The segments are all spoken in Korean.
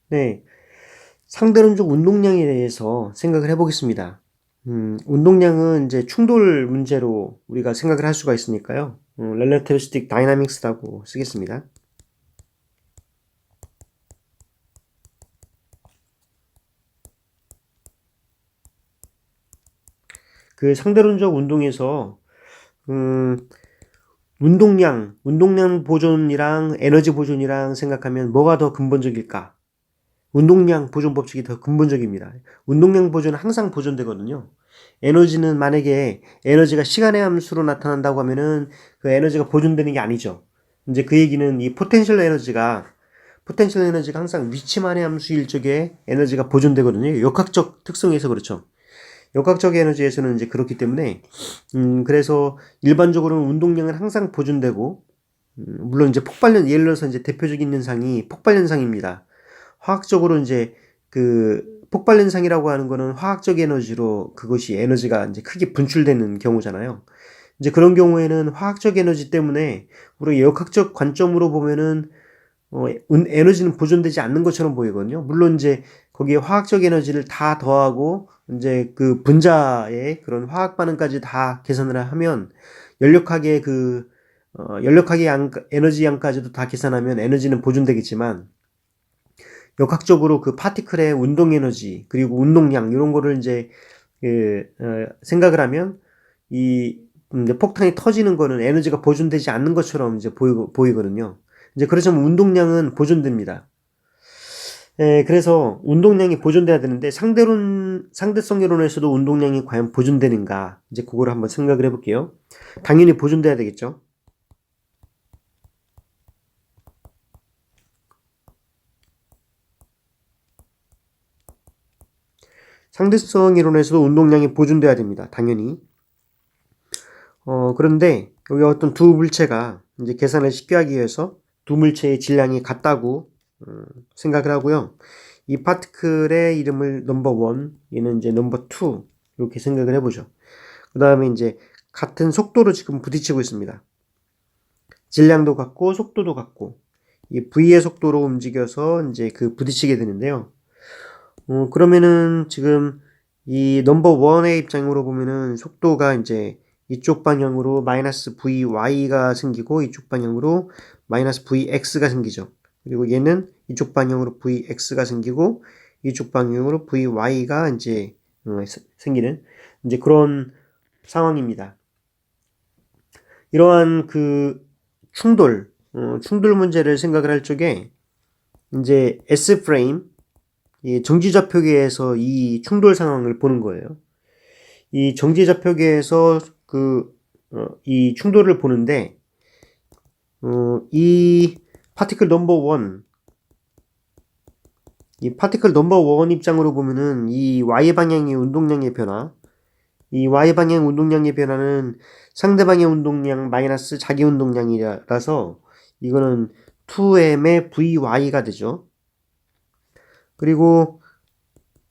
네, 상대론적 운동량에 대해서 생각을 해보겠습니다. 운동량은 이제 충돌 문제로 우리가 생각을 할 수가 있으니까요. Relativistic Dynamics라고 쓰겠습니다. 그 상대론적 운동에서 음, 운동량 보존이랑 에너지 보존이랑 생각하면 뭐가 더 근본적일까? 운동량 보존 법칙이 더 근본적입니다. 운동량 보존은 항상 보존되거든요. 에너지는 만약에 에너지가 시간의 함수로 나타난다고 하면은 그 에너지가 보존되는 게 아니죠. 이제 그 얘기는 이 포텐셜 에너지가 항상 위치만의 함수일 적에 에너지가 보존되거든요. 역학적 특성에서 그렇죠. 역학적 에너지에서는 이제 그렇기 때문에 그래서 일반적으로는 운동량은 항상 보존되고 물론 이제 예를 들어서 이제 대표적인 현상이 폭발 현상입니다. 화학적으로 이제 그 폭발 현상이라고 하는 거는 화학적 에너지로 그것이 에너지가 이제 크게 분출되는 경우잖아요. 이제 그런 경우에는 화학적 에너지 때문에 우리가 역학적 관점으로 보면은 에너지는 보존되지 않는 것처럼 보이거든요. 물론 이제 거기에 화학적 에너지를 다 더하고 이제 그 분자의 그런 화학 반응까지 다 계산을 하면 연력학의 에너지 양까지도 다 계산하면 에너지는 보존되겠지만 역학적으로 그 파티클의 운동 에너지 그리고 운동량 이런 거를 이제 생각을 하면 이 이제 폭탄이 터지는 거는 에너지가 보존되지 않는 것처럼 이제 보이거든요. 이제 그렇지만 운동량은 보존됩니다. 그래서 운동량이 보존돼야 되는데 상대성 이론에서도 운동량이 과연 보존되는가? 이제 그거를 한번 생각을 해볼게요. 당연히 보존돼야 되겠죠. 상대성 이론에서도 운동량이 보존돼야 됩니다. 당연히. 그런데 여기 어떤 두 물체가 이제 계산을 쉽게 하기 위해서 두 물체의 질량이 같다고 생각을 하고요. 이 파티클의 이름을 넘버 원, 얘는 이제 넘버 투 이렇게 생각을 해보죠. 그 다음에 이제 같은 속도로 지금 부딪히고 있습니다. 질량도 같고 속도도 같고 이 v의 속도로 움직여서 이제 그 부딪히게 되는데요. 그러면은 지금 이 넘버 원의 입장으로 보면은 속도가 이제 이쪽 방향으로 마이너스 vy가 생기고 이쪽 방향으로 마이너스 vx가 생기죠. 그리고 얘는 이쪽 방향으로 vx가 생기고 이쪽 방향으로 vy가 이제 생기는 이제 그런 상황입니다. 이러한 그 충돌 문제를 생각을 할 적에 이제 S 프레임 이 정지좌표계에서 이 충돌 상황을 보는 거예요. 이 정지좌표계에서 이 충돌을 보는데, 이 파티클 넘버 원, 이 파티클 넘버 원 입장으로 보면은 이 Y방향의 운동량의 변화, 이 Y방향 운동량의 변화는 상대방의 운동량 마이너스 자기 운동량이라서 이거는 2m의 Vy가 되죠. 그리고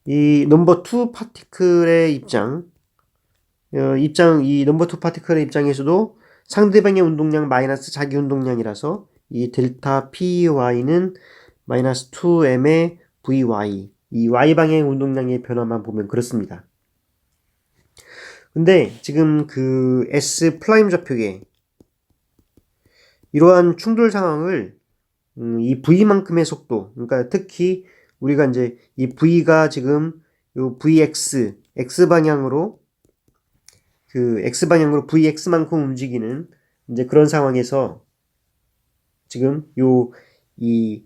이 넘버 2 파티클의 이 넘버 2 파티클의 입장에서도 상대방의 운동량 마이너스 자기 운동량이라서 이 델타 py는 마이너스 2m의 vy 이 y방향 운동량의 변화만 보면 그렇습니다. 근데 지금 그 S 프라임 좌표계 이러한 충돌 상황을 이 v만큼의 속도 그러니까 특히 우리가 이제 이 v가 지금 요 x 방향으로 그 x방향으로 vx만큼 움직이는 이제 그런 상황에서 지금 이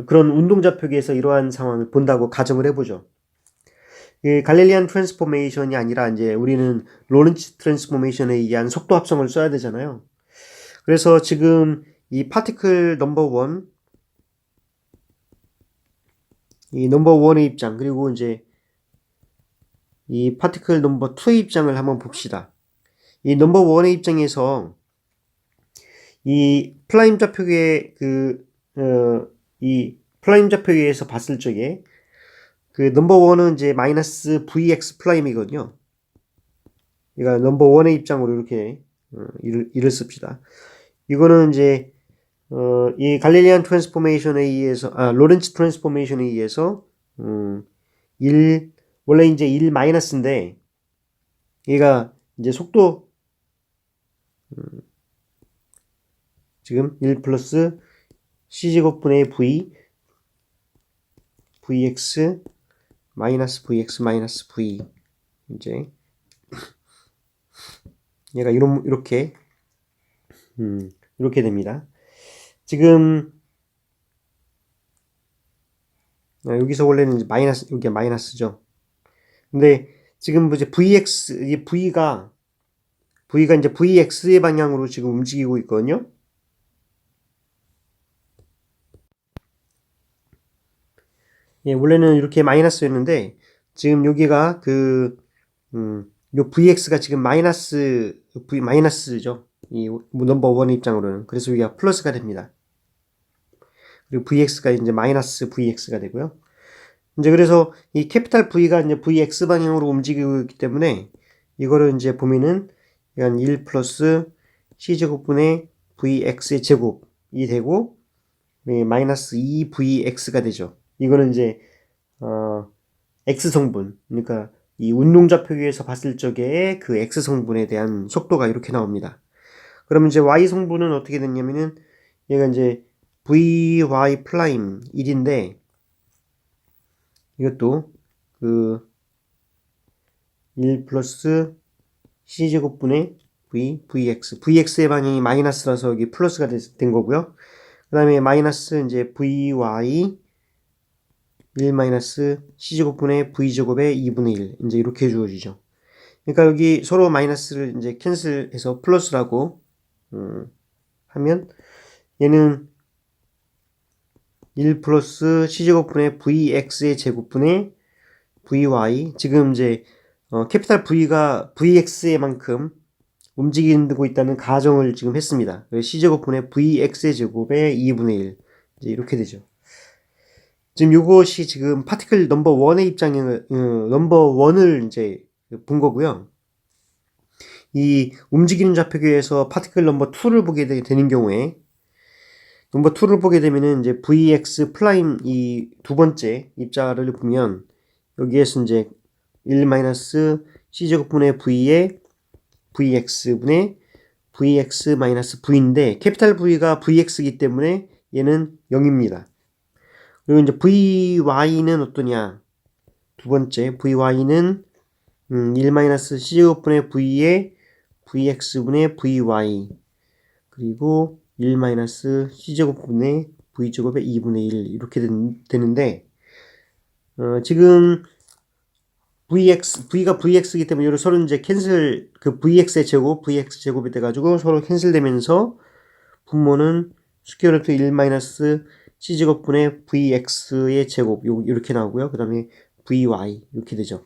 그런 운동좌표계에서 이러한 상황을 본다고 가정을 해보죠. 이 갈릴리안 트랜스포메이션이 아니라 이제 우리는 로렌츠 트랜스포메이션에 의한 속도 합성을 써야 되잖아요. 그래서 지금 이 파티클 넘버 원, 이 넘버 원의 입장 그리고 이제 이 파티클 넘버 투의 입장을 한번 봅시다. 이 넘버 원의 입장에서 이 플라임 좌표계 이 플라임 좌표계에서 봤을 적에 그 넘버 원은 이제 마이너스 vx 플라임이거든요. 그러니까 넘버 원의 입장으로 이렇게 일을 씁시다. 이거는 이제 이 갈릴리안 트랜스포메이션에 의해서, 로렌츠 트랜스포메이션에 의해서, 1, 원래 이제 1 마이너스인데, 얘가 이제 속도, 지금 1 플러스 c제곱분의 v, vx, 마이너스 vx, 마이너스 v. 이제, 얘가 이렇게 됩니다. 지금, 여기서 원래는 이제 여기가 마이너스죠. 근데 지금 이제 vx, 이 v가 이제 vx의 방향으로 지금 움직이고 있거든요. 예, 원래는 이렇게 마이너스였는데, 지금 여기가 요 vx가 지금 마이너스죠. 이 넘버 원의 입장으로는. 그래서 여기가 플러스가 됩니다. 그리고 vx가 이제 마이너스 vx가 되고요. 이제 그래서 이 캐피탈 V가 이제 vx 방향으로 움직이고 있기 때문에 이거를 이제 보면은 한 1 플러스 c제곱분의 vx의 제곱이 되고 마이너스 2vx가 되죠. 이거는 이제 x성분, 그러니까 이 운동좌표기에서 봤을 적에 그 x성분에 대한 속도가 이렇게 나옵니다. 그러면 이제 y성분은 어떻게 됐냐면은 얘가 이제 vy 프라임 1인데 이것도 1 플러스 c제곱분의 vx의 방향이 마이너스라서 여기 플러스가 된 거고요. 그 다음에 마이너스 이제 vy 1 마이너스 c제곱분의 v제곱의 2분의 1 이제 이렇게 주어지죠. 그러니까 여기 서로 마이너스를 이제 캔슬해서 플러스라고 하면 얘는 1 플러스 c제곱분의 vx의 제곱분의 vy 지금 이제 캐피탈 V가 vx의 만큼 움직이고 있다는 가정을 지금 했습니다. c제곱분의 vx의 제곱의 2분의 1 이제 이렇게 되죠. 지금 이것이 지금 파티클 넘버 1의 입장을 넘버 1을 이제 본 거고요. 이 움직이는 좌표계에서 파티클 넘버 2를 보게 되는 경우에 넘버 2를 보게 되면은 이제 vx 프라임 이 두 번째 입자를 보면 여기에서 이제 1 마이너스 c제곱분의 v의 vx분의 vx 마이너스 v인데 캐피탈 V가 vx이기 때문에 얘는 0입니다. 그리고 이제 vy는 어떠냐? 두 번째 vy는 1 마이너스 c제곱분의 v의 vx분의 vy 그리고 1 마이너스 c제곱분의 v제곱의 2분의 1 이렇게 되는데 지금 v가 vx이기 때문에 이걸 서로 이제 캔슬 vx의 제곱 vx 제곱이 돼가지고 서로 캔슬되면서 분모는 스퀘어 루트 1 마이너스 c제곱분의 vx의 제곱 이렇게 나오고요. 그 다음에 vy 이렇게 되죠.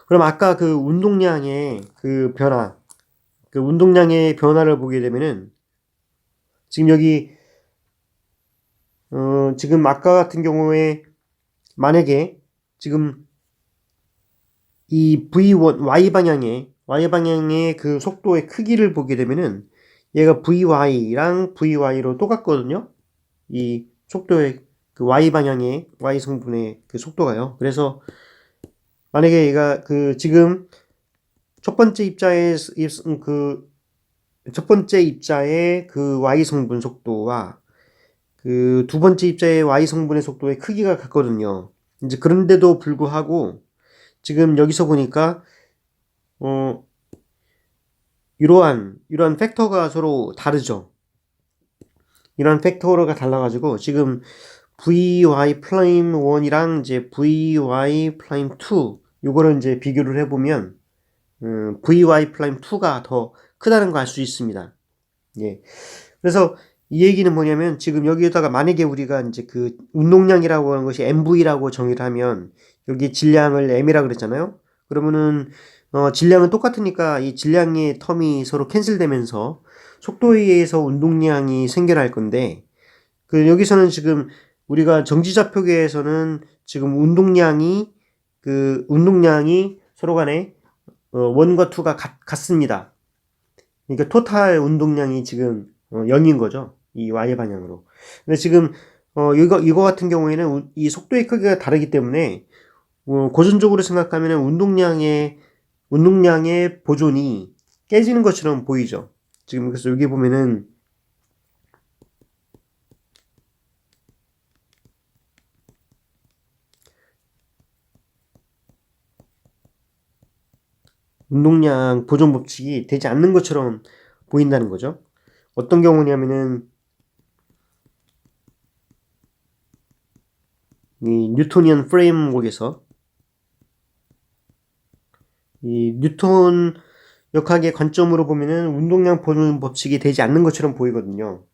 그럼 아까 그 운동량의 그 변화 운동량의 변화를 보게 되면은 지금 여기 지금 아까 같은 경우에 만약에 지금 이 v1 y 방향의 그 속도의 크기를 보게 되면은 얘가 vy랑 vy로 똑같거든요. 이 속도의 그 y 방향의 y성분의 그 속도가요. 그래서 만약에 얘가 지금 첫 번째 입자의 그 y성분 속도와 그 두 번째 입자의 y성분의 속도의 크기가 같거든요. 이제 그런데도 불구하고 지금 여기서 보니까 이러한 팩터가 서로 다르죠. 이런 팩터가 달라가지고 지금 vy 프라임 1이랑 이제 vy 프라임 2 요거를 이제 비교를 해보면 vy 프라임 2가 더 크다는 거 알 수 있습니다. 예. 그래서 이 얘기는 뭐냐면 지금 여기에다가 만약에 우리가 이제 그 운동량이라고 하는 것이 mv라고 정의를 하면 여기 질량을 m이라고 그랬잖아요. 그러면은 질량은 똑같으니까 이 질량의 텀이 서로 캔슬되면서 속도에 의해서 운동량이 생겨날 건데 여기서는 지금 우리가 정지좌표계에서는 지금 운동량이 서로 간에 1과 2가 같습니다. 그러니까 토탈 운동량이 지금 0인 거죠. 이 Y 방향으로. 근데 지금 이거 같은 경우에는 이 속도의 크기가 다르기 때문에 고전적으로 생각하면 운동량의 보존이 깨지는 것처럼 보이죠. 지금 그래서 여기 보면은 운동량 보존 법칙이 되지 않는 것처럼 보인다는 거죠. 어떤 경우냐면은 이 뉴토니언 프레임워크에서 이 뉴턴 역학의 관점으로 보면은 운동량 보존 법칙이 되지 않는 것처럼 보이거든요.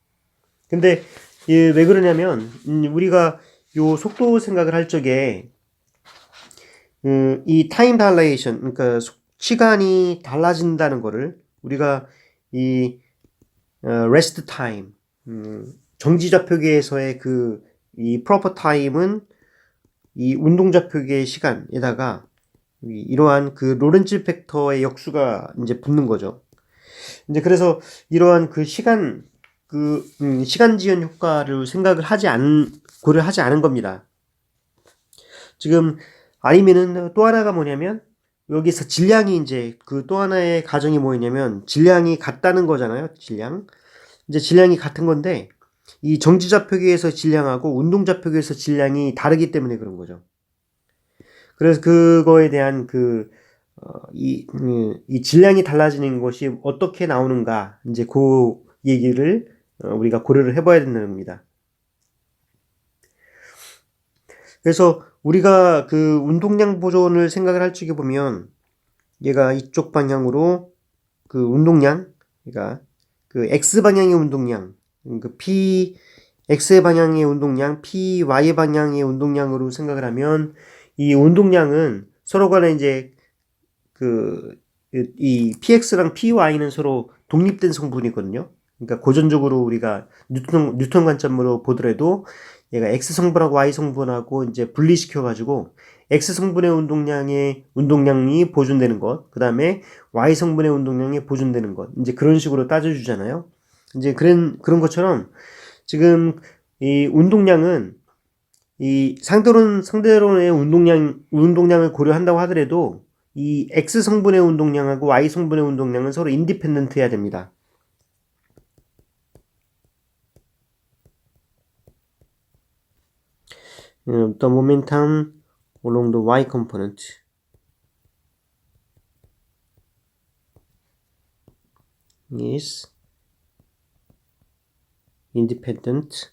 근데 왜 그러냐면 우리가 요 속도 생각을 할 적에 이 타임 달레이션, 그러니까 시간이 달라진다는 거를 우리가 이 레스트 타임, 정지 좌표계에서의 이 프로퍼 타임은 이 운동 좌표계의 시간에다가 이러한 그 로렌츠 팩터의 역수가 이제 붙는 거죠. 이제 그래서 이러한 시간 지연 효과를 고려하지 않은 겁니다. 지금 아니면은 또 하나가 뭐냐면 여기서 질량이 이제 또 하나의 가정이 뭐냐면 질량이 같다는 거잖아요. 이제 질량이 같은 건데 이 정지 좌표계에서 질량하고 운동 좌표계에서 질량이 다르기 때문에 그런 거죠. 그래서 그거에 대한 이 질량이 달라지는 것이 어떻게 나오는가 이제 그 얘기를 우리가 고려를 해봐야 된다는 겁니다. 그래서 우리가 그 운동량 보존을 생각을 할 적에 보면 얘가 이쪽 방향으로 그 운동량, 그러니까 그 X 방향의 운동량, X 방향의 운동량, Y 방향의 운동량으로 생각을 하면 이 운동량은 서로 간에 이제 이 PX랑 PY는 서로 독립된 성분이거든요. 그러니까 고전적으로 우리가 뉴턴 관점으로 보더라도 얘가 X 성분하고 Y 성분하고 이제 분리시켜 가지고 X 성분의 운동량이 보존되는 것, 그 다음에 Y 성분의 운동량이 보존되는 것, 이제 그런 식으로 따져주잖아요. 이제 그런 것처럼 지금 이 운동량은 이 상대론의 운동량을 고려한다고 하더라도 이 X 성분의 운동량하고 Y 성분의 운동량은 서로 인디펜던트 해야 됩니다. The momentum along the Y component is independent.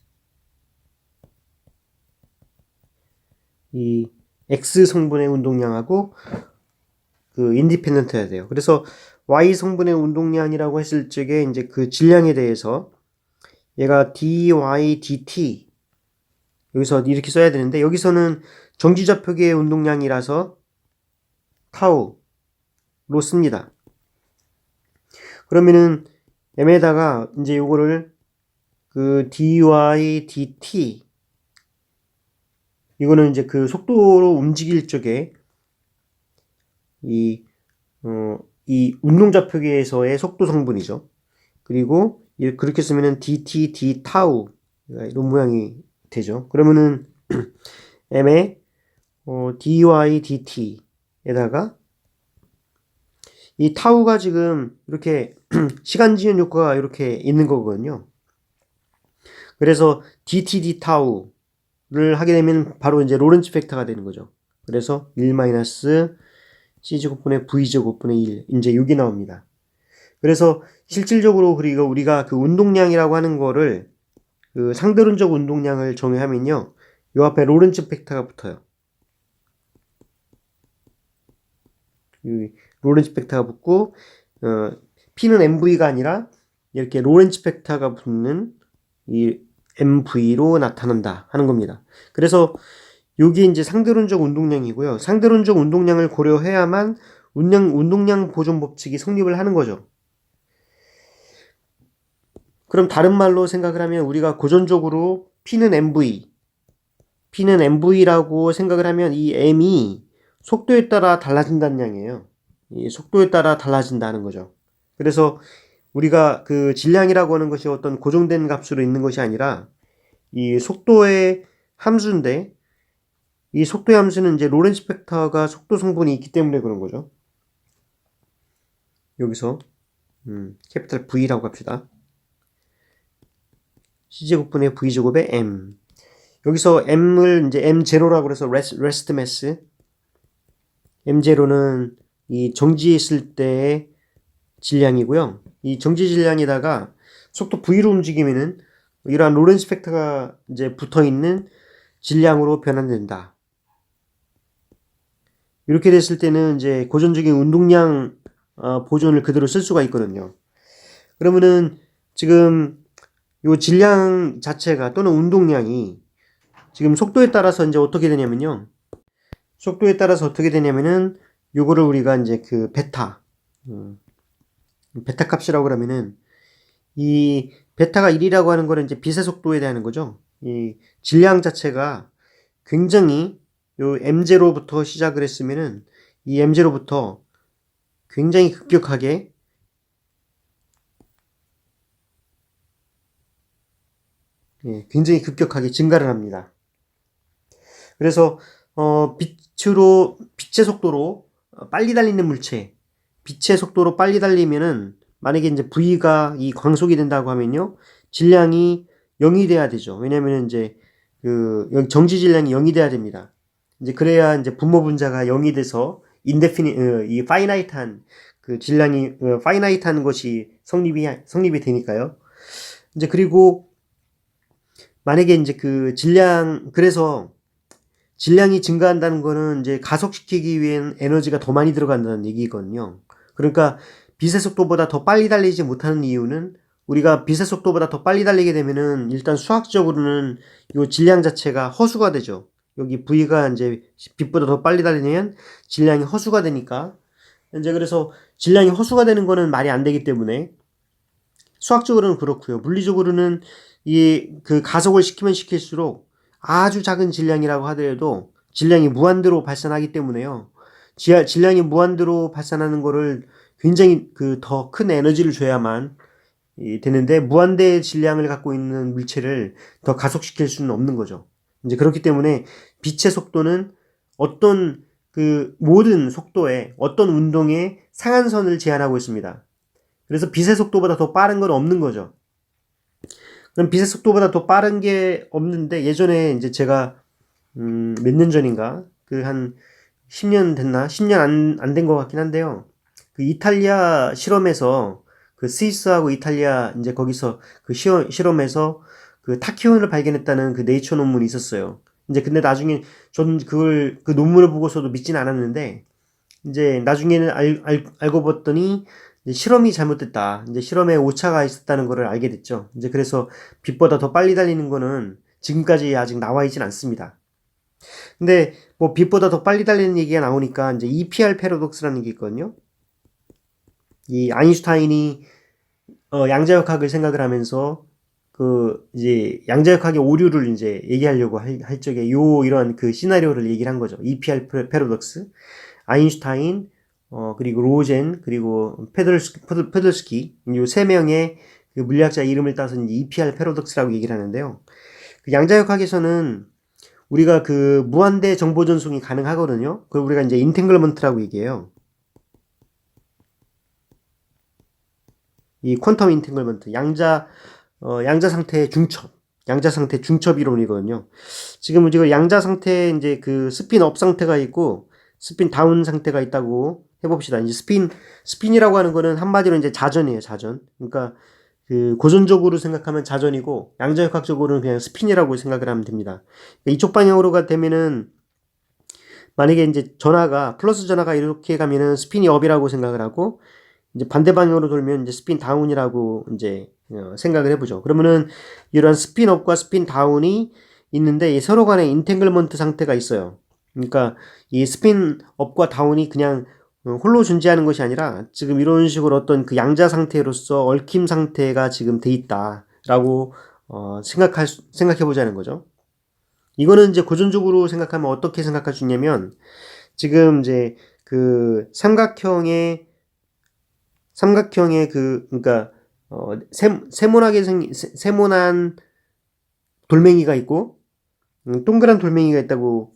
이 X 성분의 운동량하고 인디펜던트 해야 돼요. 그래서 Y 성분의 운동량이라고 했을 적에 이제 그 질량에 대해서 얘가 dy dt 여기서 이렇게 써야 되는데 여기서는 정지좌표계의 운동량이라서 타우로 씁니다. 그러면은 m에다가 이제 요거를 dy dt 이거는 이제 그 속도로 움직일 적에 이 운동좌표계에서의 속도 성분이죠. 그리고 그렇게 쓰면은 dt d 타우 이런 모양이 되죠. 그러면은 m에 dy dt에다가 이 타우가 지금 이렇게 시간 지연 효과가 이렇게 있는 거거든요. 그래서 dt d 타우를 하게 되면 바로 이제 로렌츠 팩터가 되는 거죠. 그래서 1 c제곱분의 v제곱분의 1 이제 6이 나옵니다. 그래서 실질적으로 우리가 그 운동량이라고 하는 거를 상대론적 운동량을 정의하면요. 요 앞에 로렌츠 팩터가 붙어요. 로렌츠 팩터가 붙고 P는 MV가 아니라 이렇게 로렌츠 팩터가 붙는 이 MV로 나타난다 하는 겁니다. 그래서 여기 이제 상대론적 운동량이고요. 상대론적 운동량을 고려해야만 운동량 보존 법칙이 성립을 하는 거죠. 그럼 다른 말로 생각을 하면 우리가 고전적으로 P는 MV라고 생각을 하면 이 M이 속도에 따라 달라진다는 양이에요. 이 속도에 따라 달라진다는 거죠. 그래서 우리가 그 질량이라고 하는 것이 어떤 고정된 값으로 있는 것이 아니라 이 속도의 함수인데 이 속도의 함수는 이제 로렌츠 팩터가 속도 성분이 있기 때문에 그런 거죠. 여기서 캐피탈 V라고 합시다. C제곱분의 V제곱의 M. 여기서 M을 이제 M0라고 그래서 rest mass. M0는 이 정지에 있을 때의 질량이고요. 이 정지 질량에다가 속도 V로 움직이면은 이러한 로렌츠 팩터가 이제 붙어 있는 질량으로 변환된다. 이렇게 됐을 때는 이제 고전적인 운동량 보존을 그대로 쓸 수가 있거든요. 그러면은 지금 요 질량 자체가 또는 운동량이 지금 속도에 따라서 이제 어떻게 되냐면요. 속도에 따라서 어떻게 되냐면은 요거를 우리가 이제 그 베타 값이라고 그러면은 이 베타가 1이라고 하는 거는 이제 빛의 속도에 대한 거죠. 이 질량 자체가 굉장히 요 M0부터 시작을 했으면은 이 M0부터 굉장히 급격하게 굉장히 급격하게 증가를 합니다. 그래서 빛의 속도로 빨리 달리는 물체, 빛의 속도로 빨리 달리면은 만약에 이제 V가 이 광속이 된다고 하면요, 질량이 0이 돼야 되죠. 왜냐면은 이제 그 정지 질량이 0이 돼야 됩니다. 이제 그래야 이제 분모 분자가 0이 돼서 이 finite한 그 질량이 finite한 것이 성립이 되니까요. 이제 그리고 만약에 이제 그 그래서 질량이 증가한다는 거는 이제 가속시키기 위한 에너지가 더 많이 들어간다는 얘기거든요. 그러니까 빛의 속도보다 더 빨리 달리지 못하는 이유는 우리가 빛의 속도보다 더 빨리 달리게 되면은 일단 수학적으로는 이 질량 자체가 허수가 되죠. 여기 V가 이제 빛보다 더 빨리 달리면 질량이 허수가 되니까 이제 그래서 질량이 허수가 되는 거는 말이 안 되기 때문에 수학적으로는 그렇고요. 물리적으로는 이 그 가속을 시키면 시킬수록 아주 작은 질량이라고 하더라도 질량이 무한대로 발산하기 때문에요. 질량이 무한대로 발산하는 거를 굉장히 그 더 큰 에너지를 줘야만 되는데 무한대의 질량을 갖고 있는 물체를 더 가속시킬 수는 없는 거죠. 이제 그렇기 때문에 빛의 속도는 어떤 그 모든 속도에 어떤 운동의 상한선을 제한하고 있습니다. 그래서 빛의 속도보다 더 빠른 건 없는 거죠. 그럼 빛의 속도보다 더 빠른 게 없는데 예전에 이제 제가 몇 년 전인가 그 한 10년 됐나? 10년 안 된 것 같긴 한데요. 그 이탈리아 실험에서 그 스위스하고 이탈리아 이제 거기서 그 실험에서 그 타키온을 발견했다는 그 네이처 논문이 있었어요. 이제 근데 나중에 저는 그 논문을 보고서도 믿진 않았는데 이제 나중에는 알고 봤더니 이제 실험이 잘못됐다. 이제 실험에 오차가 있었다는 거를 알게 됐죠. 이제 그래서 빛보다 더 빨리 달리는 거는 지금까지 아직 나와 있진 않습니다. 근데 뭐 빛보다 더 빨리 달리는 얘기가 나오니까 이제 EPR 패러독스라는 게 있거든요. 이 아인슈타인이 양자역학을 생각을 하면서 그 이제 양자역학의 오류를 이제 얘기하려고 할 적에 이런 그 시나리오를 얘기를 한 거죠. EPR 패러독스. 아인슈타인, 그리고 로젠, 그리고 페들스키, 이 세 명의 그 물리학자 이름을 따서 이제 EPR 패러독스라고 얘기를 하는데요. 그 양자역학에서는 우리가 그 무한대 정보 전송이 가능하거든요. 그걸 우리가 이제 인탱글먼트라고 얘기해요. 이 퀀텀 인탱글먼트, 양자 상태의 중첩, 양자 상태 중첩 이론이거든요. 지금 양자 상태에 이제 그 스핀 업 상태가 있고 스핀 다운 상태가 있다고 해봅시다. 이제 스핀이라고 하는 거는 한마디로 이제 자전이에요, 자전. 그러니까 그 고전적으로 생각하면 자전이고 양자역학적으로는 그냥 스핀이라고 생각을 하면 됩니다. 그러니까 이쪽 방향으로가 되면은 만약에 이제 플러스 전화가 이렇게 가면은 스핀이 업이라고 생각을 하고 이제 반대 방향으로 돌면 이제 스핀 다운이라고 이제 생각을 해보죠. 그러면은 이런 스핀 업과 스핀 다운이 있는데 서로 간에 인탱글먼트 상태가 있어요. 그러니까 이 스핀 업과 다운이 그냥 홀로 존재하는 것이 아니라 지금 이런 식으로 어떤 그 양자 상태로서 얽힘 상태가 지금 돼 있다라고 생각해 보자는 거죠. 이거는 이제 고전적으로 생각하면 어떻게 생각할 수 있냐면 지금 이제 그 삼각형의 그러니까 세모난 돌멩이가 있고 동그란 돌멩이가 있다고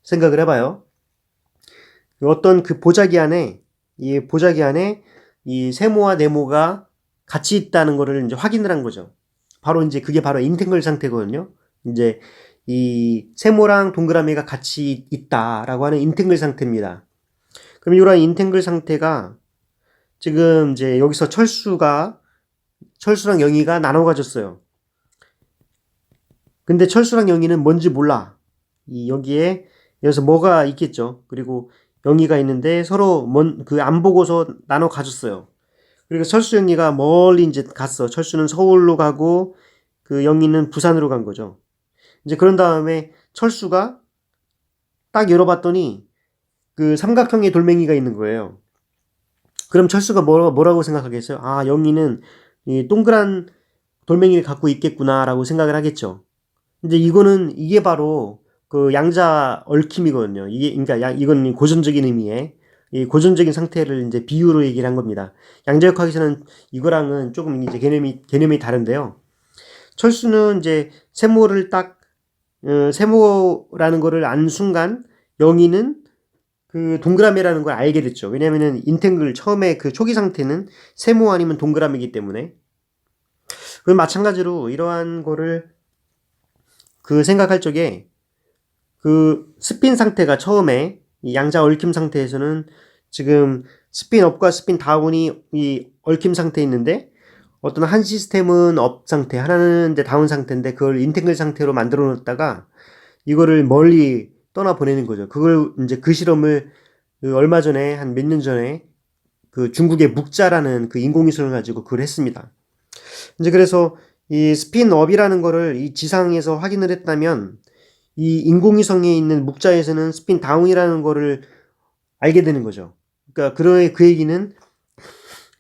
생각을 해봐요. 어떤 그 보자기 안에 이 세모와 네모가 같이 있다는 거를 이제 확인을 한 거죠. 바로 이제 그게 바로 인탱글 상태거든요. 이제 이 세모랑 동그라미가 같이 있다라고 하는 인탱글 상태입니다. 그럼 이러한 인탱글 상태가 지금 이제 여기서 철수랑 영희가 나눠 가졌어요. 근데 철수랑 영희는 뭔지 몰라. 여기서 뭐가 있겠죠. 그리고 영희가 있는데 서로 안 보고서 나눠 가졌어요. 그리고 철수 영희가 멀리 이제 갔어. 철수는 서울로 가고 그 영희는 부산으로 간 거죠. 이제 그런 다음에 철수가 딱 열어봤더니 그 삼각형의 돌멩이가 있는 거예요. 그럼 철수가 뭐라고 생각하겠어요? 아, 영희는 이 동그란 돌멩이를 갖고 있겠구나라고 생각을 하겠죠. 근데 이게 바로 그 양자 얽힘이거든요. 그러니까 이건 고전적인 의미의 이 고전적인 상태를 이제 비유로 얘기를 한 겁니다. 양자역학에서는 이거랑은 조금 이제 개념이 다른데요. 철수는 이제 세모라는 거를 안 순간 영희는 그 동그라미라는 걸 알게 됐죠. 왜냐면은 인탱글 처음에 그 초기 상태는 세모 아니면 동그라미이기 때문에. 그럼 마찬가지로 이러한 거를 그 생각할 적에 그 스핀 상태가 처음에 이 양자 얽힘 상태에서는 지금 스핀 업과 스핀 다운이 이 얽힘 상태에 있는데 어떤 한 시스템은 업 상태, 하나는 이제 다운 상태인데 그걸 인탱글 상태로 만들어 놓았다가 이거를 멀리 떠나 보내는 거죠. 그걸 이제 그 실험을 얼마 전에 한 몇 년 전에 그 중국의 묵자라는 그 인공위성을 가지고 그걸 했습니다. 이제 그래서 이 스핀업이라는 거를 이 지상에서 확인을 했다면 이 인공위성에 있는 묵자에서는 스핀 다운이라는 거를 알게 되는 거죠. 그러니까 그 얘기는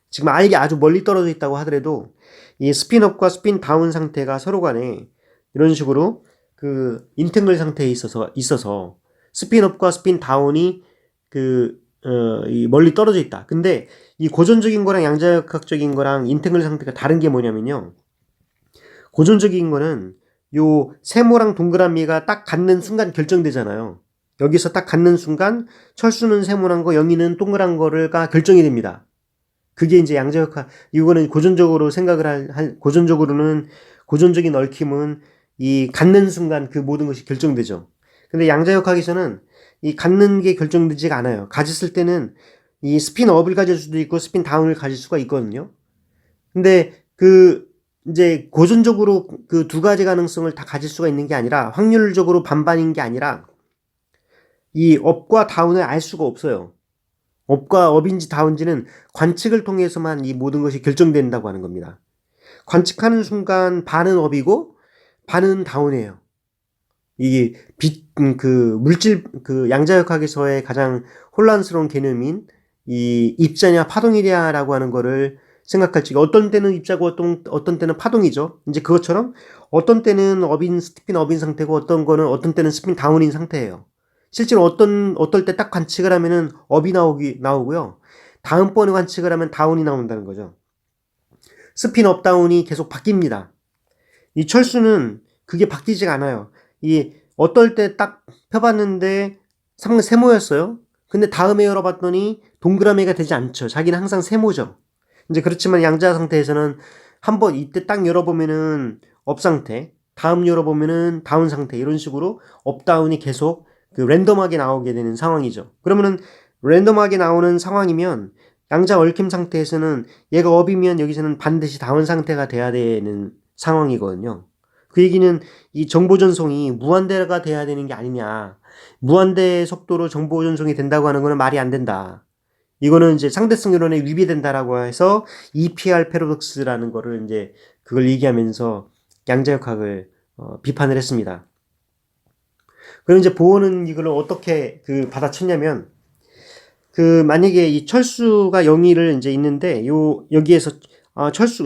지금 알게 아주 멀리 떨어져 있다고 하더라도 이 스핀업과 스핀 다운 상태가 서로 간에 이런 식으로 그 인탱글 상태에 있어서 스핀업과 스핀 다운이 이 멀리 떨어져 있다. 근데 이 고전적인 거랑 양자역학적인 거랑 인탱글 상태가 다른 게 뭐냐면요. 고전적인 거는 요 세모랑 동그라미가 딱 갖는 순간 결정되잖아요. 여기서 딱 갖는 순간 철수는 세모란 거, 영희는 동그란 거가 결정이 됩니다. 그게 이제 양자역학, 이거는 고전적으로 고전적인 얽힘은 이 갖는 순간 그 모든 것이 결정되죠. 근데 양자역학에서는 이 갖는 게 결정되지가 않아요. 가졌을 때는 이 스핀업을 가질 수도 있고 스핀 다운을 가질 수가 있거든요. 근데 이제 고전적으로 그 두 가지 가능성을 다 가질 수가 있는 게 아니라 확률적으로 반반인 게 아니라 이 업과 다운을 알 수가 없어요. 업과 업인지 다운지는 관측을 통해서만 이 모든 것이 결정된다고 하는 겁니다. 관측하는 순간 반은 업이고 반은 다운이에요. 이게 양자역학에서의 가장 혼란스러운 개념인 이 입자냐 파동이냐라고 하는 거를 생각할 적에 어떤 때는 입자고 어떤 때는 파동이죠. 이제 그것처럼 어떤 때는 스핀 업인 상태고 어떤 때는 스핀 다운인 상태예요. 실제로 어떨 때 딱 관측을 하면은 업이 나오고요. 다음번에 관측을 하면 다운이 나온다는 거죠. 스핀 업 다운이 계속 바뀝니다. 이 철수는 그게 바뀌지가 않아요. 어떨 때 딱 펴봤는데 세모였어요. 근데 다음에 열어봤더니 동그라미가 되지 않죠. 자기는 항상 세모죠. 이제 그렇지만 양자 상태에서는 한번 이때 딱 열어보면은 업 상태, 다음 열어보면은 다운 상태, 이런 식으로 업 다운이 계속 랜덤하게 나오게 되는 상황이죠. 그러면은 랜덤하게 나오는 상황이면 양자 얽힘 상태에서는 얘가 업이면 여기서는 반드시 다운 상태가 돼야 되는 상황이거든요. 그 얘기는 이 정보 전송이 무한대가 돼야 되는 게 아니냐. 무한대 속도로 정보 전송이 된다고 하는 거는 말이 안 된다. 이거는 이제 상대성 이론에 위배된다라고 해서 EPR 패러독스라는 거를 이제 그걸 얘기하면서 양자역학을 비판을 했습니다. 그럼 이제 보어는 이걸 어떻게 받아쳤냐면 만약에 이 철수가 영희를 이제 있는데 여기에서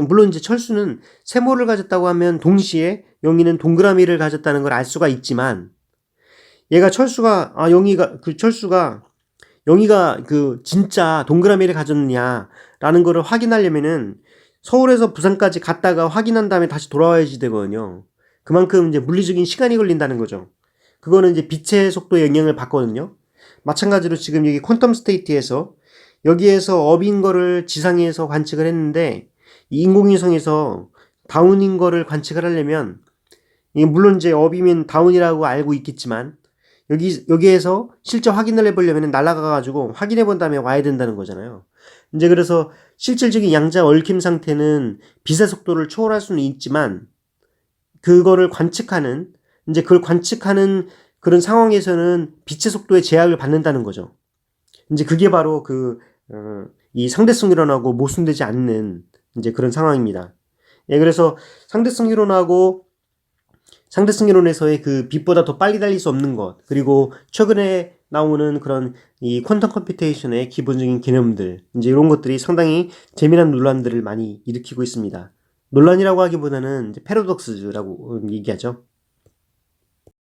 물론 이제 철수는 세모를 가졌다고 하면 동시에 영희는 동그라미를 가졌다는 걸 알 수가 있지만 철수가 영희가 진짜 동그라미를 가졌느냐라는 거를 확인하려면은 서울에서 부산까지 갔다가 확인한 다음에 다시 돌아와야지 되거든요. 그만큼 이제 물리적인 시간이 걸린다는 거죠. 그거는 이제 빛의 속도에 영향을 받거든요. 마찬가지로 지금 여기 퀀텀 스테이트에서 여기에서 업인 거를 지상에서 관측을 했는데 이 인공위성에서 다운인 거를 관측을 하려면 물론 이제 업이면 다운이라고 알고 있겠지만 여기에서 실제 확인을 해보려면 날아가 가지고 확인해 본 다음에 와야 된다는 거잖아요. 이제 그래서 실질적인 양자 얽힘 상태는 빛의 속도를 초월할 수는 있지만 그걸 관측하는 그런 상황에서는 빛의 속도에 제약을 받는다는 거죠. 이제 그게 바로 이 상대성 이론하고 모순되지 않는 이제 그런 상황입니다. 예, 그래서 상대성 이론에서의 그 빛보다 더 빨리 달릴 수 없는 것, 그리고 최근에 나오는 그런 이 퀀텀 컴퓨테이션의 기본적인 개념들, 이제 이런 것들이 상당히 재미난 논란들을 많이 일으키고 있습니다. 논란이라고 하기보다는 이제 패러독스라고 얘기하죠.